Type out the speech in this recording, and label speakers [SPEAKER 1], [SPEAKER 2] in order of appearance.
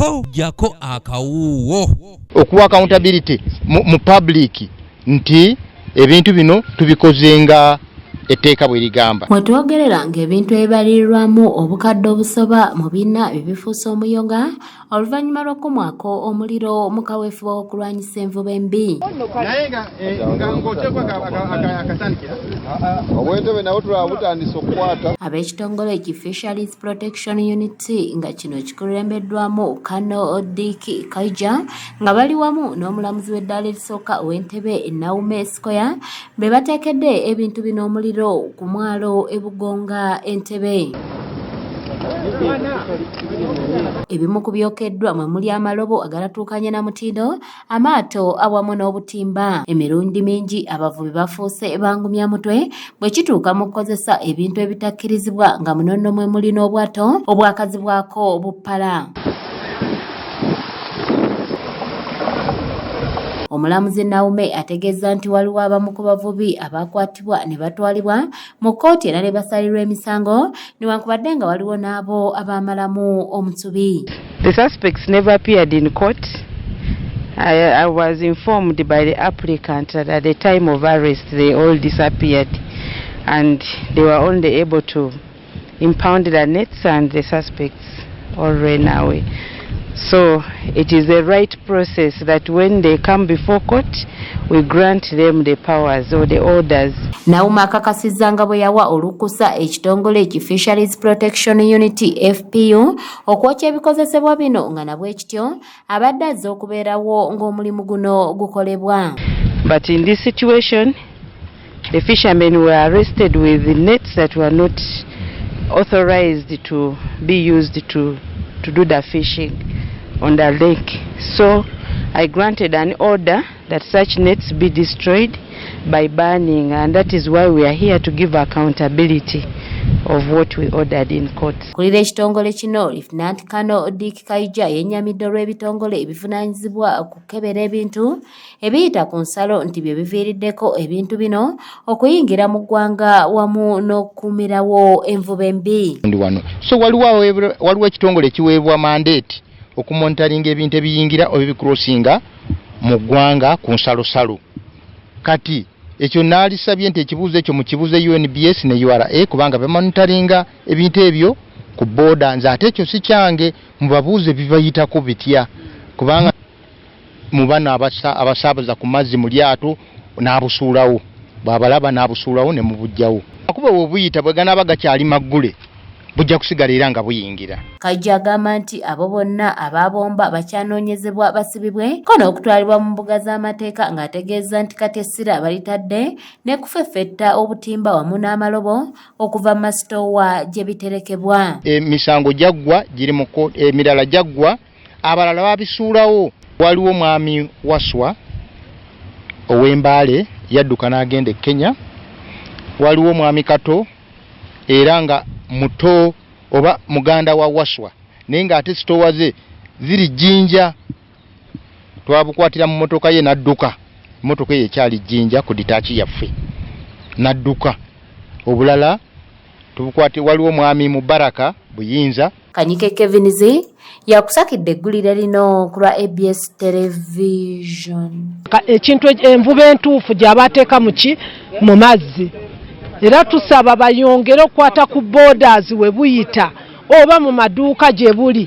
[SPEAKER 1] ko jako akawuwo
[SPEAKER 2] okuwa accountability mu public nti ebintu bino tubikozenga etteeka bwe ligamba.
[SPEAKER 3] Mwetwogerera ng'ebintu ebibalirirwamu obukadde obusoba mu bina bibifuusa omuyonga oluvannyuma lw'okumwako omuliro mu kaweefube w'okulwanyisa envuuba embi.
[SPEAKER 4] Naye nga ng'oteekwa akatandikira
[SPEAKER 5] obwentebe nawo tulaba butandise okukwata.
[SPEAKER 3] Ab'ekitongole ki Fisheries Protection Unity nga kino kikulembeddwamu Kano Dick Kaija nga bali wamu n'omulamuzi w'eddaala erisooka ow'Entebbe Naume Square be bateekedde ebintu bino omuliro ku mwalo ebugonga Entebbe. Ebimu ku byokeddwa mwe muli amalobo agalatuukanye na mutindo, amaato awamu n'obutimba. Emirundi mingi abavubi bafuuse bangumya mutwe bwe kituuka mu kukozesa ebintu ebitakkirizibwa nga muno nno mwe muli n'obwato obwakazibwako buppala. Omulamuzi Naume ategeeza nti waliwo abamu ku bavubi abakwatibwa ne batwalibwa mu kkooti era ne basalirwa emisango newankubadde nga waliwo n'abo abaamalamu omusubi.
[SPEAKER 6] The suspects never appeared in court. I was informed by the applicant that at the time of arrest they all disappeared and they were only able to impound the nets and the suspects all ran away. So it is the right process that when they come before court, we grant them the powers or the orders.
[SPEAKER 3] Naume akakasizza nga bwe yawa olukusa ekitongole ki Fisheries Protection Unity FPU okwokya ebikozesebwa bino nga nabwe kityo abadde azze okubeerawo ng'omulimu guno gukolebwa.
[SPEAKER 6] But in this situation, the fishermen were arrested with the nets that were not authorized to be used to do the fishing on the lake. So I granted an order that such nets be destroyed by burning, and that is why we are here to give accountability of what we ordered in court.
[SPEAKER 3] Kulira ekitongole kino Lieutenant Kano Dick Kaija yennyamidde olw'ebitongole ebivunaanyizibwa okukebera ebintu ebiyita ku nsalo nti bye biviiriddeko ebintu bino okuyingira mu ggwanga wamu n'okukuumirawo envuuba embi.
[SPEAKER 2] So waliwo ekitongole ekiweebwa mandate okumonitaringa ebintu ebiyingira oba ebicrossinga mu ggwanga ku nsalosalo. Kati ekyo naalisabye nti ekibuuzo ekyo mukibuuze UNBS ne URA kubanga bamonitaringa ebintu ebyo ku booda. Nze ate ekyo si kyange, mubabuuze bibayitako bitya kubanga mu bano abasaabaza ku mazzi mu lyato n'abusuulawo, bw'abalaba n'abusuulawo ne mubujjawo. Akuba bw'obuyita bwe ganaaba gakyali maggule bujja kusigala era nga buyingira.
[SPEAKER 3] Kaija agamba nti abo bonna abaabomba bakyanoonyezebwa basibibwe ko n'okutwalibwa mu mbuga z'amateeka ng'ategeeza nti kati essira balitadde ne kufeffetta obutimba wamu n'amalobo okuva mu masitoowa gye biterekebwa.
[SPEAKER 2] Emisango gyaggwa giri mu emirala gyaggwa, abalala babisuulawo. Waliwo mwami Waswa ow'Embaale yadduka n'agenda e Kenya. Waliwo mwami Kato era nga muto oba muganda wa Waswa naye ng'ate sitoowa ze ziri Jjinja. Twabukwatira mu motoka ye n'adduka. Motoka ye ekyali Jjinja ku ditaachi yaffe n'adduka. Obulala tubukwate waliwo mwami Mubaraka Buyinza.
[SPEAKER 3] Kanyike Kevinizi yakusakidde eggulire lino ku lwa ABS Television.
[SPEAKER 7] Ekintu envuba entuufu gy'abateeka mu mazzi. Era tusaba bayongere okukwata ku borders we buyita oba mu maduuka gye buli